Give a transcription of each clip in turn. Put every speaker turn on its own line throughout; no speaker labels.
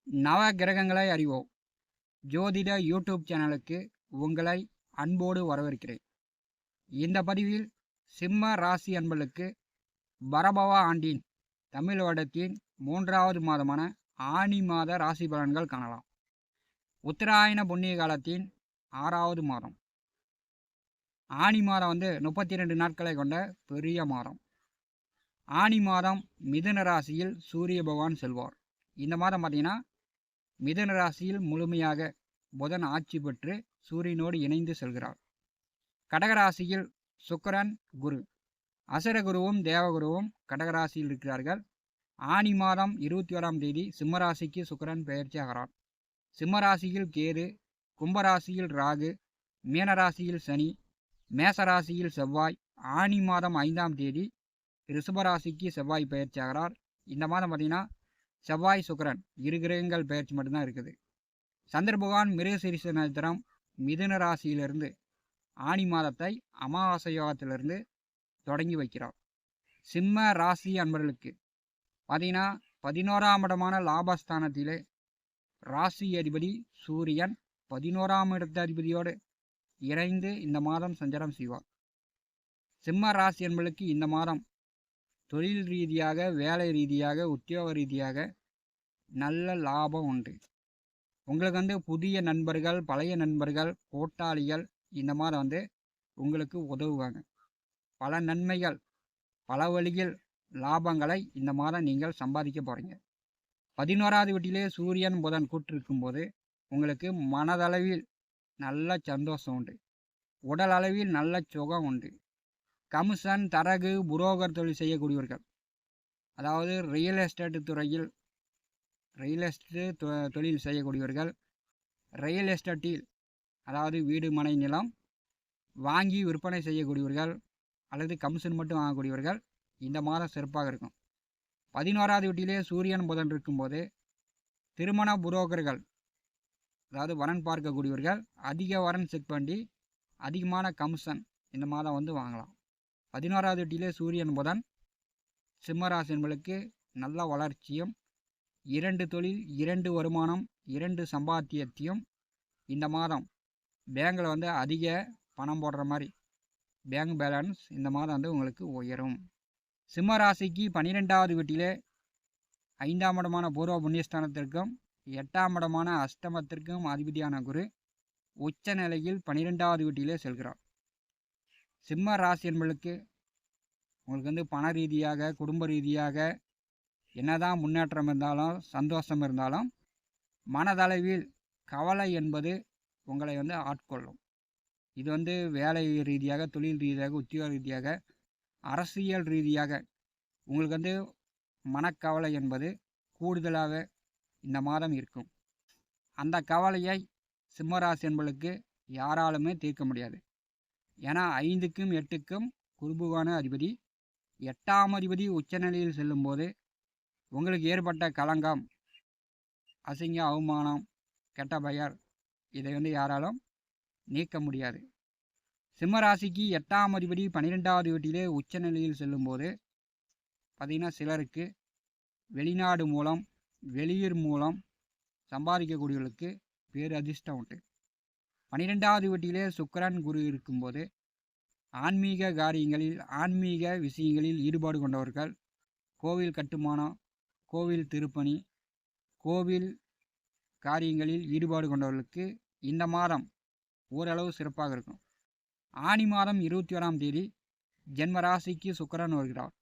நவ கிரகங்களை அறிவோம் ஜோதிட யூடியூப் சேனலுக்கு உங்களை அன்போடு வரவேற்கிறேன். இந்த பதிவில் சிம்ம ராசி அன்பர்களுக்கு பரபவ ஆண்டின் தமிழ் வருடத்தின் 3வது மாதமான ஆனி மாத ராசி பலன்கள் காணலாம். உத்தராயண புண்ணிய காலத்தின் 6வது மாதம். ஆனி மாதம் 32 நாட்களை கொண்ட பெரிய மாதம். ஆனி மாதம் மிதுன ராசியில் சூரிய பகவான் செல்வார். இந்த மாதம் பார்த்தீங்கன்னா மிதுன ராசியில் முழுமையாக புதன் ஆட்சி பெற்று சூரியனோடு இணைந்து செல்கிறார். கடகராசியில் சுக்கிரன் குரு, அசுரகுருவும் தேவகுருவும் கடகராசியில் இருக்கிறார்கள். ஆனி மாதம் 21ஆம் தேதி சிம்மராசிக்கு சுக்கிரன் பெயர்ச்சி ஆகிறார். சிம்மராசியில் கேது, கும்பராசியில் ராகு, மீனராசியில் சனி, மேசராசியில் செவ்வாய். ஆனி மாதம் 5ஆம் தேதி ரிஷபராசிக்கு செவ்வாய் பெயர்ச்சி ஆகிறார். இந்த மாதம் பார்த்தீங்கன்னா செவ்வாய் சுக்கிரன் இரு கிரகங்கள் பெயர்ச்சி மட்டும்தான் இருக்குது. சந்திர பகவான் மிருகசீரிஷ நட்சத்திரம் மிதுன ராசியிலிருந்து ஆனி மாதத்தை அமாவாசை யோகத்திலிருந்து தொடங்கி வைக்கிறார். சிம்ம ராசி அன்பர்களுக்கு பார்த்தீங்கன்னா 11ஆம் இடமான லாபஸ்தானத்திலே ராசி அதிபதி சூரியன் 11ஆம் இடத்து அதிபதியோடு இணைந்து இந்த மாதம் சஞ்சாரம் செய்வார். சிம்ம ராசி அன்பர்களுக்கு இந்த மாதம் தொழில் ரீதியாக, வேலை ரீதியாக, உத்தியோக ரீதியாக நல்ல லாபம் உண்டு. உங்களுக்கு புதிய நண்பர்கள், பழைய நண்பர்கள், கூட்டாளிகள் இந்த மாதம் உங்களுக்கு உதவுவாங்க. பல நன்மைகள், பல வழியில் லாபங்களை இந்த மாதம் நீங்கள் சம்பாதிக்க போகிறீங்க. 11வது வீட்டிலே சூரியன் புதன் கூட்டிருக்கும்போது உங்களுக்கு மனதளவில் நல்ல சந்தோஷம் உண்டு. உடல் அளவில் நல்ல சுகம் உண்டு. கமிஷன், தரகு, புரோக்கர் தொழில் செய்யக்கூடியவர்கள், அதாவது ரியல் எஸ்டேட் துறையில் தொழில் செய்யக்கூடியவர்கள், ரியல் எஸ்டேட்டில் அதாவது வீடு மனை நிலம் வாங்கி விற்பனை செய்யக்கூடியவர்கள் அல்லது கமிஷன் மட்டும் வாங்கக்கூடியவர்கள் இந்த மாதம் சிறப்பாக இருக்கும். 11வது வீட்டிலே சூரியன் புதன் இருக்கும்போது திருமண புரோக்கர்கள், அதாவது வரன் பார்க்கக்கூடியவர்கள் அதிக வரன் செக் பண்ணி அதிகமான கமிஷன் இந்த மாதம் வாங்கலாம். 11வது வீட்டிலே சூரியன் புதன் சிம்மராசி என்பதற்கு நல்ல வளர்ச்சியும், 2 தொழில், 2 வருமானம், 2 சம்பாத்தியத்தையும் இந்த மாதம் பேங்கில் அதிக பணம் போடுற மாதிரி பேங்க் பேலன்ஸ் இந்த மாதம் உங்களுக்கு உயரும். சிம்மராசிக்கு 12வது வீட்டிலே 5ஆம் இடமான பூர்வ புண்ணியஸ்தானத்திற்கும் 8ஆம் இடமான அஷ்டமத்திற்கும் அதிபதியான குரு உச்ச நிலையில் 12வது வீட்டிலே செல்கிறார். சிம்ம ராசி என்பதற்கு உங்களுக்கு பண ரீதியாக, குடும்ப ரீதியாக என்னதான் முன்னேற்றம் இருந்தாலும், சந்தோஷம் இருந்தாலும் மனதளவில் கவலை என்பது உங்களை ஆட்கொள்ளும். இது வேலை ரீதியாக, தொழில் ரீதியாக, உத்தியோக ரீதியாக, அரசியல் ரீதியாக உங்களுக்கு மனக்கவலை என்பது கூடுதலாக இந்த மாதம் இருக்கும். அந்த கவலையை சிம்மராசி என்பதற்கு யாராலுமே தீர்க்க முடியாது. ஏன்னா 5க்கும் 8க்கும் குருபுகான அதிபதி, 8ஆம் அதிபதி உச்சநிலையில் செல்லும்போது உங்களுக்கு ஏற்பட்ட களங்கம், அசிங்க, அவமானம், கெட்ட பெயர் இதை யாராலும் நீக்க முடியாது. சிம்மராசிக்கு 8ஆம் அதிபதி 12வது வீட்டிலே உச்சநிலையில் செல்லும்போது பார்த்திங்கன்னா சிலருக்கு வெளிநாடு மூலம், வெளியூர் மூலம் சம்பாதிக்கக்கூடியவர்களுக்கு பேர் அதிர்ஷ்டம் உண்டு. 12வது வீட்டிலே சுக்கிரன் குரு இருக்கும்போது ஆன்மீக காரியங்களில், ஆன்மீக விஷயங்களில் ஈடுபாடு கொண்டவர்கள், கோவில் கட்டுமானம், கோவில் திருப்பணி, கோவில் காரியங்களில் ஈடுபாடு கொண்டவர்களுக்கு இந்த மாதம் ஓரளவு சிறப்பாக இருக்கும். ஆனி மாதம் 21ஆம் தேதி ஜென்மராசிக்கு சுக்கிரன் வருகிறார்.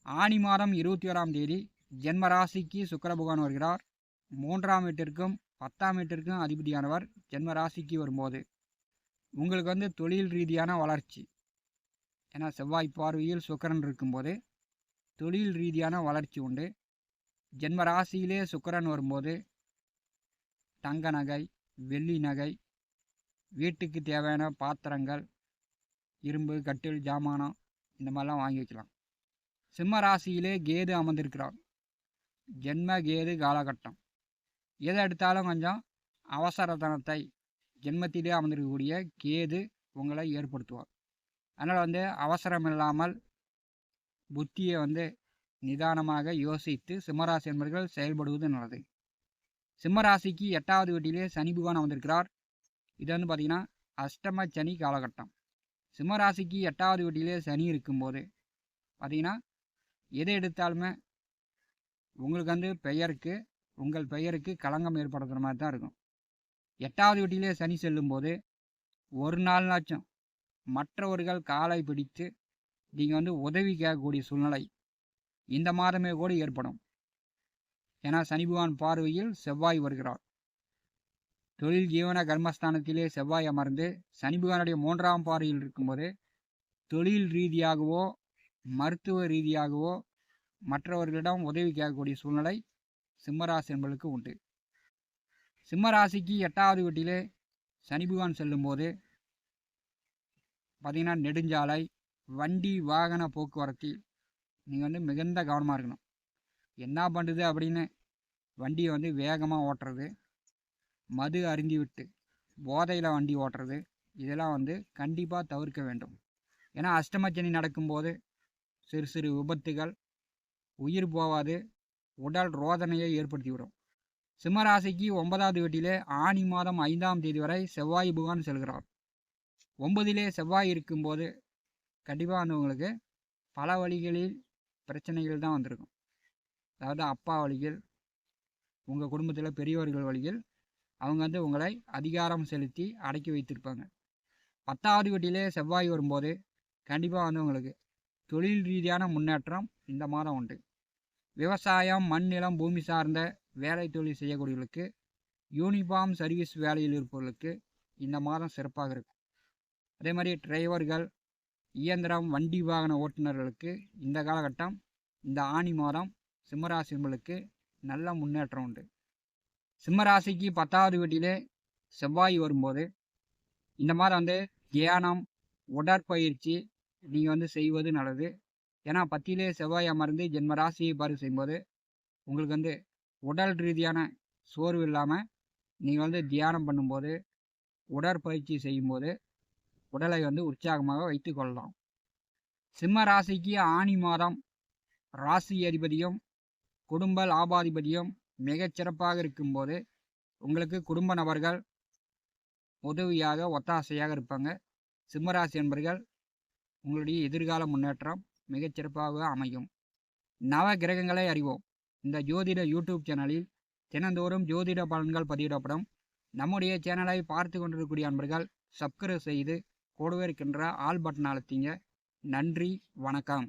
ஆனி மாதம் 21ஆம் தேதி ஜென்மராசிக்கு சுக்கிர பகவான் வருகிறார். 3ஆம் வீட்டிற்கும் 10ஆம் வீட்டிற்கும் அதிபதியானவர் ஜென்மராசிக்கு வரும்போது உங்களுக்கு தொழில் ரீதியான வளர்ச்சி, ஏன்னா செவ்வாய் பார்வையில் சுக்கிரன் இருக்கும்போது தொழில் ரீதியான வளர்ச்சி உண்டு. ஜென்மராசியிலே சுக்கிரன் வரும்போது தங்க நகை, வெள்ளி நகை, வீட்டுக்கு தேவையான பாத்திரங்கள், இரும்பு, கட்டில், ஜாமானம் இந்த மாதிரிலாம் வாங்கி வைக்கலாம். சிம்ம ராசியிலே கேது அமர்ந்திருக்கிறார். ஜென்ம கேது காலகட்டம். எதை எடுத்தாலும் கொஞ்சம் அவசரத்தனத்தை ஜென்மத்திலே அமர்ந்திருக்கக்கூடிய கேது உங்களை ஏற்படுத்துவார். அதனால் அவசரம் இல்லாமல் புத்தியை நிதானமாக யோசித்து சிம்மராசி என்பவர்கள் செயல்படுவது நல்லது. சிம்ம ராசிக்கு 8வது வீட்டிலே சனி பகவான் வந்திருக்கிறார். இது வந்து பார்த்திங்கன்னா அஷ்டம சனி காலகட்டம். சிம்ம ராசிக்கு 8வது வீட்டிலே சனி இருக்கும்போது பார்த்திங்கன்னா எதை எடுத்தாலுமே உங்களுக்கு வந்து உங்கள் பெயருக்கு களங்கம் ஏற்படுத்துகிற மாதிரி தான் இருக்கும். 8வது வீட்டிலே சனி செல்லும்போது ஒரு நாள்னாச்சும் மற்றவர்கள் காலை பிடித்து நீங்கள் வந்து உதவி கேட்கக்கூடிய சூழ்நிலை இந்த மாதமே கூட ஏற்படும். ஏன்னா சனி பகவான் பார்வையில் செவ்வாய் வருகிறார். தொழில் ஜீவன கர்மஸ்தானத்திலே செவ்வாய் அமர்ந்து சனி பகவானுடைய 3ஆம் பார்வையில் இருக்கும்போது தொழில் ரீதியாகவோ மருத்துவ ரீதியாகவோ மற்றவர்களிடம் உதவி கேட்கக்கூடிய சூழ்நிலை சிம்மராசி என்பதற்கு உண்டு. சிம்ம ராசிக்கு 8வது வீட்டிலே சனி பகவான் செல்லும்போது பார்த்திங்கன்னா நெடுஞ்சாலை வண்டி வாகன போக்குவரத்தில் நீங்கள் வந்து மிகுந்த கவனமாக இருக்கணும். என்ன பண்ணுறது அப்படின்னு வண்டியை வந்து வேகமாக ஓட்டுறது, மது அருந்திவிட்டு போதையில் வண்டி ஓட்டுறது, இதெல்லாம் வந்து கண்டிப்பாக தவிர்க்க வேண்டும். ஏன்னா அஷ்டமச்சனி நடக்கும்போது சிறு சிறு விபத்துகள், உயிர் போவாது, உடல் ரோதனையை ஏற்படுத்திவிடும். சிம்மராசிக்கு 9வது வீட்டிலே ஆனி மாதம் 5ஆம் தேதி வரை செவ்வாய் பகவான் செல்கிறார். 9லே செவ்வாய் இருக்கும்போது கண்டிப்பாக வந்து உங்களுக்கு பல வழிகளில் பிரச்சனைகள் தான் வந்திருக்கும். அதாவது அப்பா வழிகள், உங்கள் குடும்பத்தில் பெரியவர்கள் வழிகள் அவங்க வந்து உங்களை அதிகாரம் செலுத்தி அடக்கி வைத்திருப்பாங்க. 10வது வீட்டிலே செவ்வாய் வரும்போது கண்டிப்பாக வந்து உங்களுக்கு தொழில் ரீதியான முன்னேற்றம் இந்த மாதம் உண்டு. விவசாயம், மண், நிலம், பூமி சார்ந்த வேலை தொழில் செய்யக்கூடியவர்களுக்கு, யூனிஃபார்ம் சர்வீஸ் வேலையில் இருப்பவர்களுக்கு இந்த மாதம் சிறப்பாக இருக்கும். அதே மாதிரி டிரைவர்கள், இயந்திரம், வண்டி வாகன ஓட்டுநர்களுக்கு இந்த காலகட்டம், இந்த ஆனி மாதம் சிம்மராசி என்பதற்கு நல்ல முன்னேற்றம் உண்டு. சிம்மராசிக்கு 10வது வீட்டிலே செவ்வாய் வரும்போது இந்த மாதம் வந்து தியானம், உடற்பயிற்சி நீங்கள் வந்து செய்வது நல்லது. ஏன்னா 10லே செவ்வாய் அமர்ந்து ஜென்ம ராசியை பார்வை செய்யும்போது உங்களுக்கு வந்து உடல் ரீதியான சோர்வு இல்லாமல் நீங்கள் வந்து தியானம் பண்ணும்போது, உடற்பயிற்சி செய்யும்போது உடலை வந்து உற்சாகமாக வைத்து கொள்ளலாம். சிம்ம ராசிக்கு ஆனி மாதம் ராசி அதிபதியும் குடும்ப லாபாதிபதியும் மிகச்சிறப்பாக இருக்கும்போது உங்களுக்கு குடும்ப நபர்கள் உதவியாக ஒத்தாசையாக இருப்பாங்க. சிம்மராசி என்பர்கள் உங்களுடைய எதிர்கால முன்னேற்றம் மிகச்சிறப்பாக அமையும். நவ கிரகங்களை அறிவோம் இந்த ஜோதிட யூடியூப் சேனலில் தினந்தோறும் ஜோதிட பலன்கள் பதிவிடப்படும். நம்முடைய சேனலை பார்த்து கொண்டிருக்கக்கூடிய அன்பர்கள் சப்ஸ்கிரைப் செய்து கூடவே இருக்கின்ற ஆல் பட்டன் அழுத்திங்க. நன்றி, வணக்கம்.